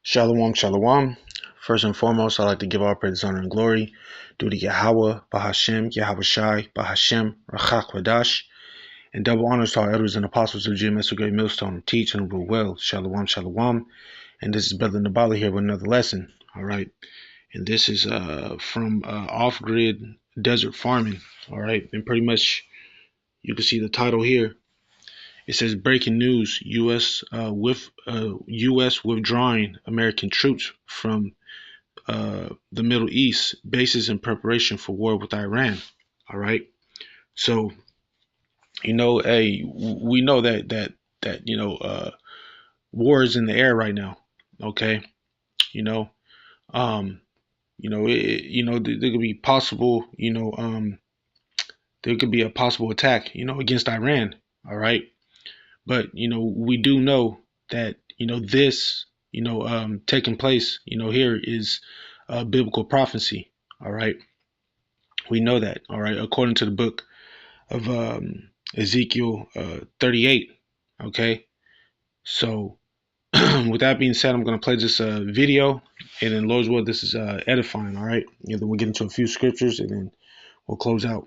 Shalom, shalom. First and foremost, I'd like to give all praise, honor, and glory due to Yahweh, Bahashem, Yahweh Shai, Bahashem, Rachak Wadash, and double honors to our elders and apostles of GMS, Great Millstone, teach and rule well. Shalom, shalom. And this is Brother Nabala here with another lesson. All right. And this is from Off Grid Desert Farming. All right. And pretty much you can see the title here. It says breaking news: U.S. withdrawing American troops from the Middle East bases in preparation for war with Iran. All right. So we know that war is in the air right now. Okay. You know, um, there could be possible. There could be a possible attack. Against Iran. All right. But we do know that this taking place here is biblical prophecy. All right, we know that. All right, according to the book of Ezekiel 38. Okay, so with that being said, I'm going to play this video, and then Lord's will, this is edifying. All right, and then we'll get into a few scriptures, and then we'll close out.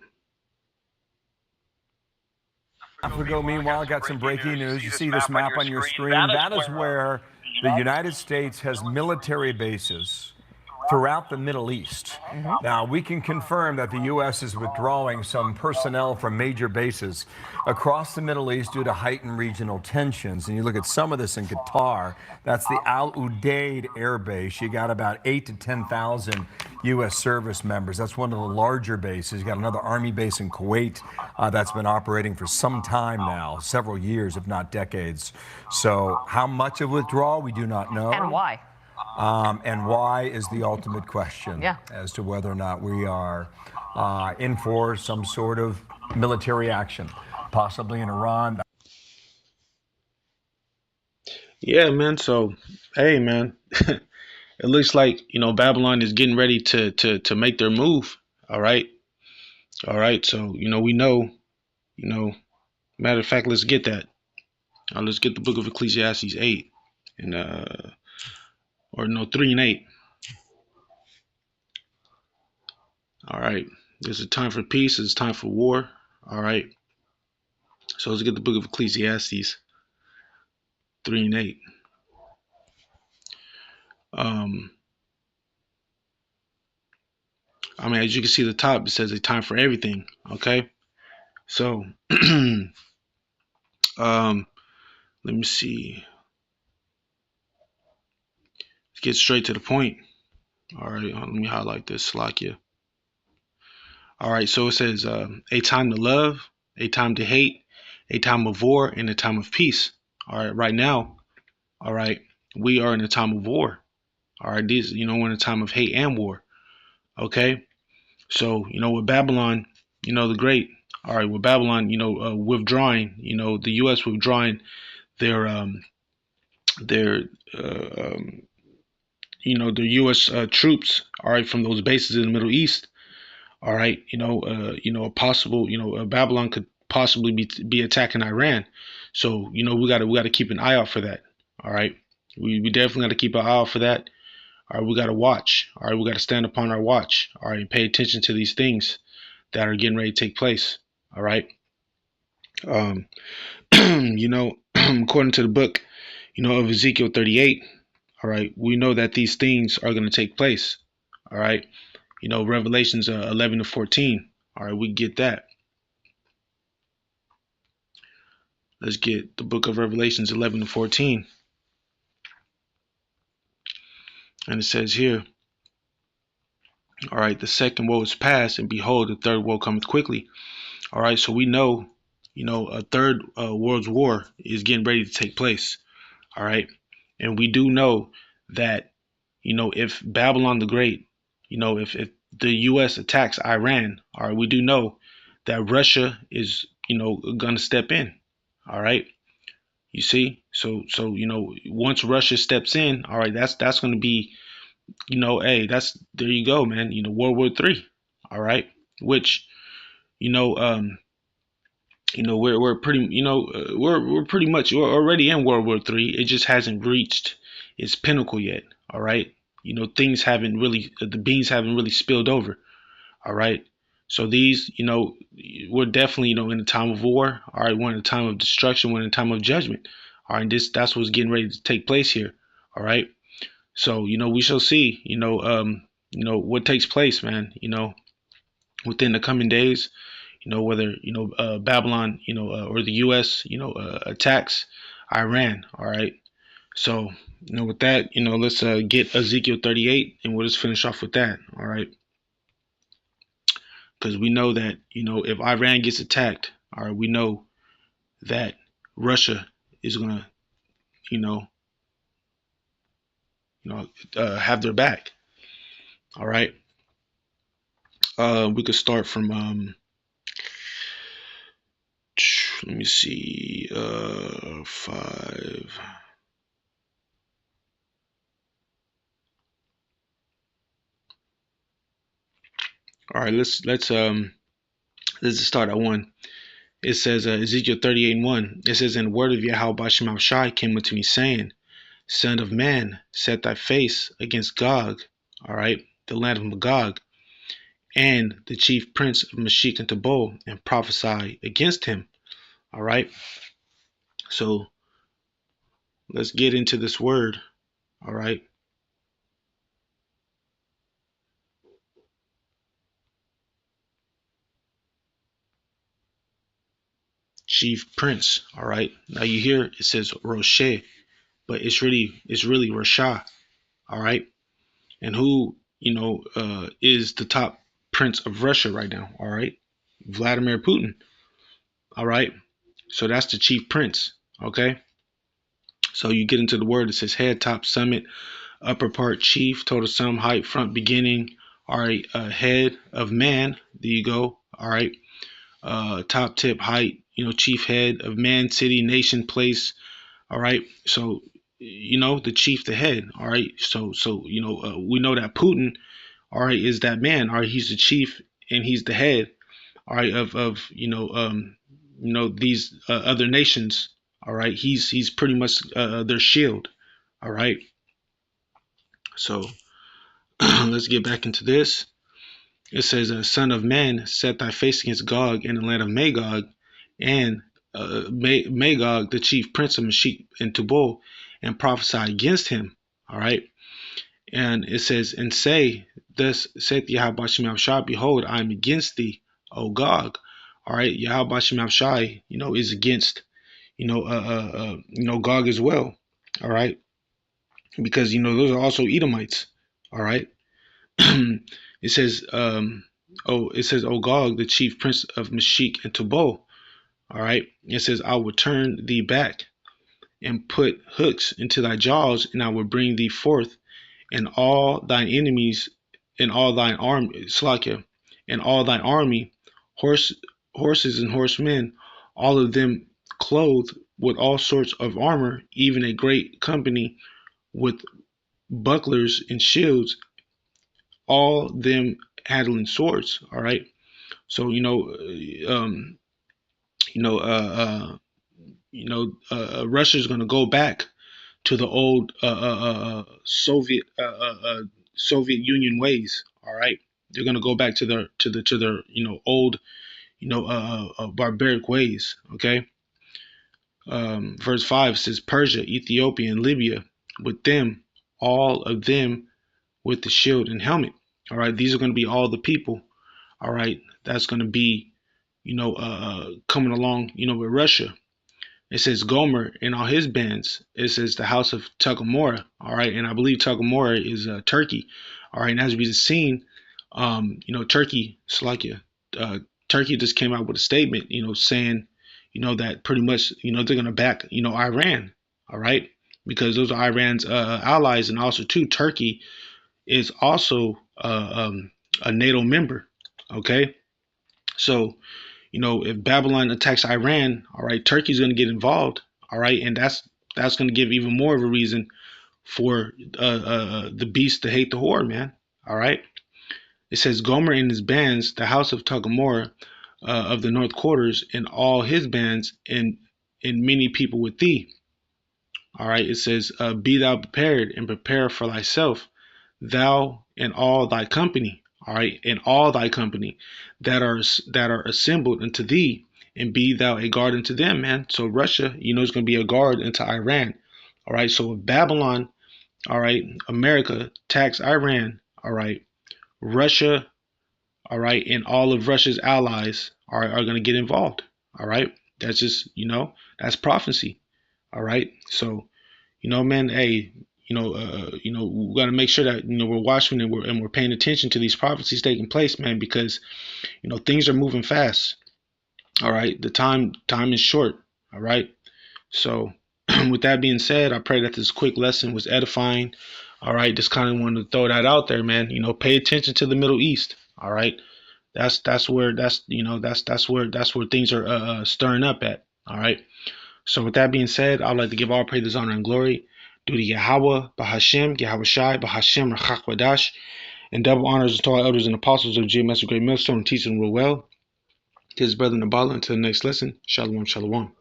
Africa, meanwhile, got some breaking news. You see this map on your screen? That is where the United States has military bases throughout the Middle East. Now, we can confirm that the U.S. is withdrawing some personnel from major bases across the Middle East due to heightened regional tensions. And you look at some of this in Qatar, that's the Al Udeid Air Base. You got about 8,000 to 10,000 U.S. service members. That's one of the larger bases. You got another Army base in Kuwait that's been operating for some time now, several years, if not decades. So how much of withdrawal, we do not know. And why? And why is the ultimate question as to whether or not we are in for some sort of military action, possibly in Iran. Yeah, man. So, hey, man, it looks like Babylon is getting ready to make their move. All right, So we know. Matter of fact, let's get that. Let's get the book of Ecclesiastes 8 and 3 and 8. All right. There's a time for peace. There's a time for war. All right. So let's get the book of Ecclesiastes 3 and 8. As you can see at the top, it says a time for everything. Okay. So, let me see. Let's get straight to the point. All right. Let me highlight this. Slakia. All right. So it says a time to love, a time to hate, a time of war, and a time of peace. All right. Right now, all right, we are in a time of war. All right. We're in a time of hate and war. Okay. So, with Babylon, the Great. All right. With Babylon, withdrawing, the U.S. withdrawing their the U.S. Troops, all right, from those bases in the Middle East, all right, a possible, Babylon could possibly be attacking Iran, so we got to keep an eye out for that, all right, we definitely got to keep an eye out for that, all right, we got to watch, all right, we got to stand upon our watch, all right, and pay attention to these things that are getting ready to take place, all right, according to the book, of Ezekiel 38. All right, we know that these things are going to take place. All right, Revelations 11 to 14. All right, we get that. Let's get the book of Revelations 11 to 14. And it says here, all right, the second woe is past, and behold, the third woe cometh quickly. All right, so we know, a third world war is getting ready to take place. All right, and we do know that, if Babylon the Great, if the U.S. attacks Iran, all right, we do know that Russia is, going to step in. All right, you see, so once Russia steps in, all right, that's going to be, hey, there you go, man. World War III. All right, which, we're pretty, we're pretty much, we're already in World War III. It just hasn't reached its pinnacle yet. All right. Things haven't really, the beans haven't really spilled over. All right. So these, we're definitely, in a time of war. All right. We're in a time of destruction. We're in a time of judgment. All right. And that's what's getting ready to take place here. All right. So, we shall see, what takes place, man, within the coming days, whether, Babylon, or the U.S., attacks Iran. All right. So, with that, let's get Ezekiel 38 and we'll just finish off with that. All right. Because we know that, if Iran gets attacked, all right, we know that Russia is going to, you know, have their back. All right. We could start from, let me see, 5. All right, let's just start at 1. It says Ezekiel 38:1. It says, "And the word of Yahweh Shemel Shai came unto me, saying, Son of man, set thy face against Gog, all right, the land of Magog, and the chief prince of Meshech and Tubal, and prophesy against him." All right. So let's get into this word. All right. Chief prince. All right. Now you hear it says Roche, but it's really Rasha. All right. And who, is the top prince of Russia right now? All right. Vladimir Putin. All right. So that's the chief prince. Okay. So you get into the word. It says head, top, summit, upper part, chief, total sum, height, front, beginning. All right. Head of man. There you go. All right. Top, tip, height. Chief head of man, city, nation, place. All right. So, the chief, the head. All right. So we know that Putin, all right, is that man. All right. He's the chief and he's the head. All right. Of these other nations. All right. He's pretty much their shield. All right. So let's get back into this. It says, "Son of man, set thy face against Gog in the land of Magog, and Magog, the chief prince of Meshech and Tubal, and prophesy against him." All right. And it says, "And say, Thus saith Yahweh Shemel Shai, behold, I am against thee, O Gog." All right. Yahweh Shemel Shai, is against, Gog as well. All right. Because, those are also Edomites. All right. It says, O Gog, the chief prince of Meshech and Tubal. All right. It says, "I will turn thee back and put hooks into thy jaws, and I will bring thee forth, and all thine enemies, and all thine army, Slakia, and all thine army, horses and horsemen, all of them clothed with all sorts of armor, even a great company with bucklers and shields, all them handling swords." All right. So Russia's going to go back to the old Soviet Soviet Union ways. All right, they're going to go back to their old barbaric ways. Okay. Verse 5 says, "Persia, Ethiopia, and Libya, with them, all of them with the shield and helmet." All right, these are going to be all the people. All right, that's going to be coming along with Russia. It says Gomer and all his bands. It says the house of Tuckamora. All right, and I believe Tuckamora is Turkey. All right, and as we've seen, Turkey, Slovakia, Turkey just came out with a statement, saying, that pretty much, they're gonna back, Iran. All right, because those are Iran's allies, and also too, Turkey is also a NATO member. Okay, so if Babylon attacks Iran, all right, Turkey's going to get involved, all right, and that's going to give even more of a reason for the beast to hate the whore, man. All right. It says Gomer and his bands, the house of Tuckamora of the north quarters, and all his bands, and many people with thee. All right, it says, "Be thou prepared and prepare for thyself, thou and all thy company." All right, and all thy company that are assembled unto thee, and be thou a guard unto them, man. So Russia, is going to be a guard into Iran. All right, so if Babylon, all right, America attacks Iran, all right, Russia, all right, and all of Russia's allies are going to get involved. All right, that's just that's prophecy. All right, so man, hey, we got to make sure that we're watching and we're paying attention to these prophecies taking place, man, because things are moving fast. All right, the time is short. All right, so with that being said, I pray that this quick lesson was edifying. All right, just kind of wanted to throw that out there, man. Pay attention to the Middle East. All right, that's where that's where things are stirring up at. All right. So with that being said, I'd like to give all praises, honor, and glory due to Yahweh, Bahashem, Yahweh Shai, Bahashem, Rachak and double honors to all elders and apostles of GMS Great Millstone and teaching real well. To his brother Nabala, until the next lesson, Shalom, Shalom.